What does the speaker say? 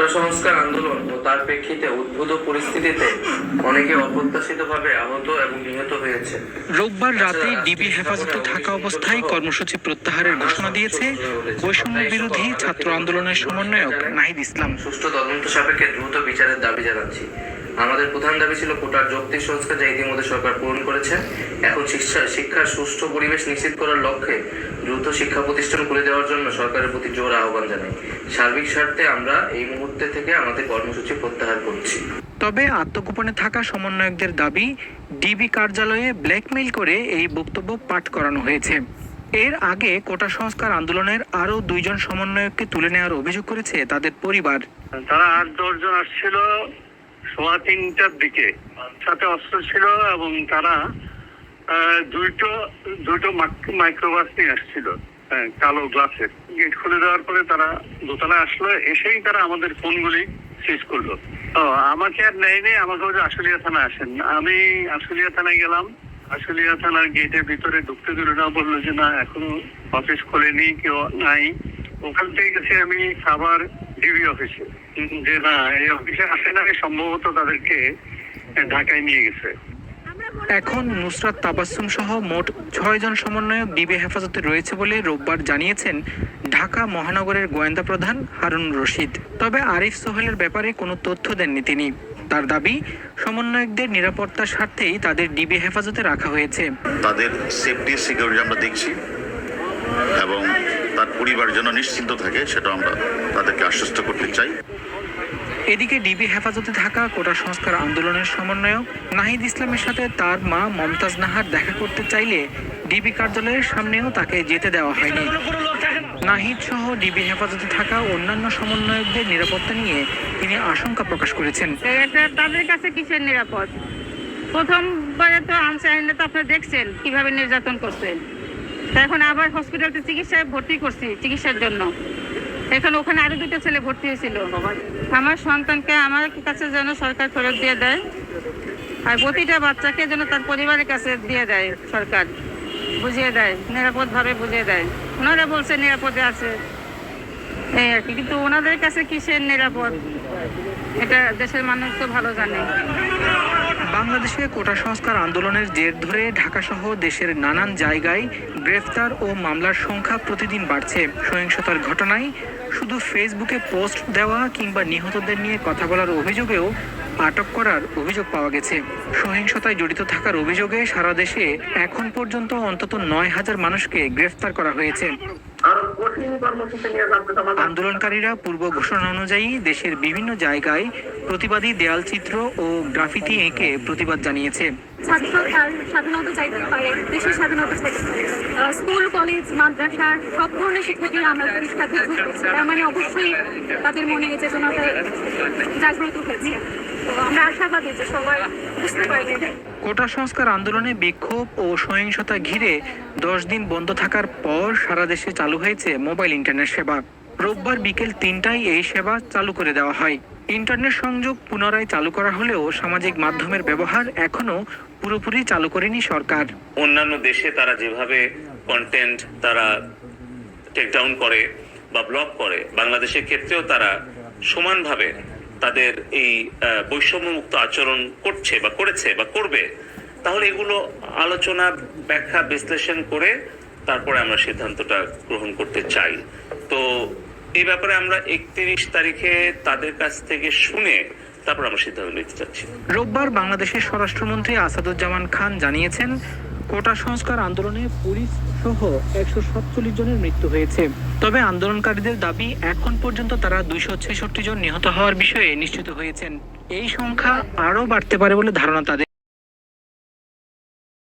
কোটা সংস্কার আন্দোলন ও তার প্রেক্ষিতে উদ্ভূত পরিস্থিতিতে অনেকে অপ্রত্যাশিতভাবে আহত এবং নিহত হয়েছে। রোববার রাতে ডিবি হেফাজতে থাকা অবস্থায় কর্মসূচি প্রত্যাহারের ঘোষণা দিয়েছে বৈষম্য বিরোধী ছাত্র আন্দোলনের সমন্বয়ক নাহিদ ইসলাম। সুষ্ঠু তদন্ত সাপেক্ষে দ্রুত বিচারের দাবি জানাচ্ছি। আমাদের প্রধান দাবি ছিল কোটার যৌক্তিক সংস্কার, যা ইতিমধ্যে সরকার পূরণ করেছে। এখন শিক্ষার সুষ্ঠু পরিবেশ নিশ্চিত করার লক্ষ্যে দ্রুত শিক্ষা প্রতিষ্ঠান খুলে দেওয়ার জন্য সরকারের প্রতি জোর আহ্বান জানাই। সার্বিক স্বার্থে আমরা এই মুহূর্তে থেকে আমাদের কর্মসূচি প্রত্যাহার করছি। তবে আত্মগোপনে থাকা সমন্বয়কদের দাবি, ডিবি কার্যালয়ে ব্ল্যাকমেইল করে এই বক্তব্য পাঠ করানো হয়েছে। এর আগে কোটা সংস্কার আন্দোলনের আরও 2 জন সমন্বয়ককে তুলে নেওয়ার অভিযোগ করেছে তাদের পরিবার। তারা 8-10 জন আসছিল 3:15টার দিকে, সাথে অস্ত্র ছিল এবং তারা দুটো মাইক্রোবাস নিয়ে আসছিল কালো গ্লাসের। গেট খুলে দেওয়ার পরে তারা দোতলায় আসলো, এসেই তারা আমাদের ফোনগুলি সিজ করলো। আমাকে আর নেয়নি, আমাকে বলছে আশুলিয়া থানায় আসেন। আমি আশুলিয়া থানায় গেলাম। আশুলিয়া থানার গেটের ভিতরে ঢুকতে দিল না, বললো যে না এখনো অফিস খোলেনি, কেউ নাই। ওখান থেকে গেছি আমি সাভার ডিবি অফিসে, যে না এই অফিসে আসে না, সম্ভবত তাদেরকে ঢাকায় নিয়ে গেছে। এখন নুসরাত তাবাসসুম সহ মোট 6 জন সমন্বয়ক ডিবি হেফাজতে রয়েছে বলে রোববার জানিয়েছেন ঢাকা মহানগরের গোয়েন্দা প্রধান হারুন রশিদ। তবে আরিফ সোহেলের ব্যাপারে কোনো তথ্য দেননি তিনি। তার দাবি, সমন্বয়কদের নিরাপত্তার স্বার্থেই তাদের ডিবি হেফাজতে রাখা হয়েছে। তাদের সেফটি সিকিউরিটি আমরা দেখছি এবং তার পরিবার যেন নিশ্চিন্ত থাকে সেটা আমরা তাদেরকে আশ্বস্ত করতে চাই। এদিকে ডিবি হেফাজতে থাকা কোটা সংস্কার আন্দোলনের সমন্বয়ক নাহিদ ইসলামের সাথে তার মা মমতাজ নাহার দেখা করতে চাইলে ডিবি কার্যালয়ের সামনেও তাকে যেতে দেওয়া হয়নি। নাহিদ সহ ডিবি হেফাজতে থাকা অন্যান্য সমন্বয়কদের নিরাপত্তা নিয়ে তিনি আশঙ্কা প্রকাশ করেছেন। তাদের কাছে কিসের নিরাপদ? প্রথমবারে তো আনছে আইনে তো আপনারা দেখছেন কিভাবে নির্যাতন করছেন। এখন আবার হসপিটালতে চিকিৎসায় ভর্তি করছি চিকিৎসার জন্য। এখন ওখানে আরো 2টা ছেলে ভর্তি হয়েছিল। আমার সন্তানকে আমার কাছে যেন সরকার ফেরত দিয়ে দেয়, আর প্রতিটা বাচ্চাকে যেন তার পরিবারের কাছে দিয়ে দেয়, সরকার বুঝিয়ে দেয়, নিরাপদভাবে বুঝিয়ে দেয়। ওনারা বলছে নিরাপদে আছে এই আর কি, কিন্তু ওনাদের কাছে কিসের নিরাপদ এটা দেশের মানুষ তো ভালো জানে। বাংলাদেশে কোটা সংস্কার আন্দোলনের জের ধরে ঢাকাসহ দেশের নানান জায়গায় গ্রেফতার ও মামলার সংখ্যা প্রতিদিন বাড়ছে। সহিংসতার ঘটনায় শুধু ফেসবুকে পোস্ট দেওয়া কিংবা নিহতদের নিয়ে কথা বলার অভিযোগেও আটক করার অভিযোগ পাওয়া গেছে। সহিংসতায় জড়িত থাকার অভিযোগে সারা দেশে এখন পর্যন্ত অন্তত 9,000 মানুষকে গ্রেফতার করা হয়েছে। আন্দোলনকারীরা পূর্ব ঘোষণা অনুযায়ী দেশের বিভিন্ন জায়গায় প্রতিবাদী দেয়ালচিত্র ও গ্রাফিতি এঁকে প্রতিবাদ জানিয়েছে। ছাত্র তার স্বাধীনতা চাইতে পারে, দেশের স্বাধীনতা চাইতে পারে। স্কুল, কলেজ, মাদ্রাসার সব ধরনের শিক্ষার্থীরা আমরা সাথে যুক্ত। তার মানে অবশ্যই তাদের মনে এই চেতনাটা জাগ্রত হয়েছে। আমরা আশাবাদী যে সবাই বুঝতে পারবে। কোটা সংস্কার আন্দোলনে বিক্ষোভ ও সহিংসতা ঘিরে 10 দিন বন্ধ থাকার পর সারা দেশে চালু হয়েছে মোবাইল ইন্টারনেট সেবা। রোববার বিকেল 3টায় এই সেবা চালু করে দেওয়া হয়। ইন্টারনেট সংযোগ পুনরায় চালু করা হলেও সামাজিক মাধ্যমের ব্যবহার এখনো পুরোপুরি চালু করেনি সরকার। অন্যান্য দেশে তারা যেভাবে কন্টেন্ট তারা টেকডাউন করে বা ব্লক করে, বাংলাদেশের ক্ষেত্রেও তারা সমানভাবে তাদের এই বৈষম্যমুক্ত আচরণ করছে বা করেছে বা করবে। তাহলে এগুলো আলোচনা, ব্যাখ্যা, বিশ্লেষণ করে তারপরে আমরা সিদ্ধান্তটা গ্রহণ করতে চাই। তো এই ব্যাপারে আমরা 31 তারিখে তাদের কাছ থেকে শুনে তারপর আমরা সিদ্ধান্ত নিতে চাচ্ছি। রোববার বাংলাদেশের স্বরাষ্ট্রমন্ত্রী আসাদুজ্জামান খান জানিয়েছেন, কোটা সংস্কার আন্দোলনে পুলিশ সহ 147 জনের মৃত্যু হয়েছে। তবে আন্দোলনকারীদের দাবি, এখন পর্যন্ত তারা 266 জন নিহত হওয়ার বিষয়ে নিশ্চিত হয়েছেন। এই সংখ্যা আরও বাড়তে পারে বলে ধারণা তাদের।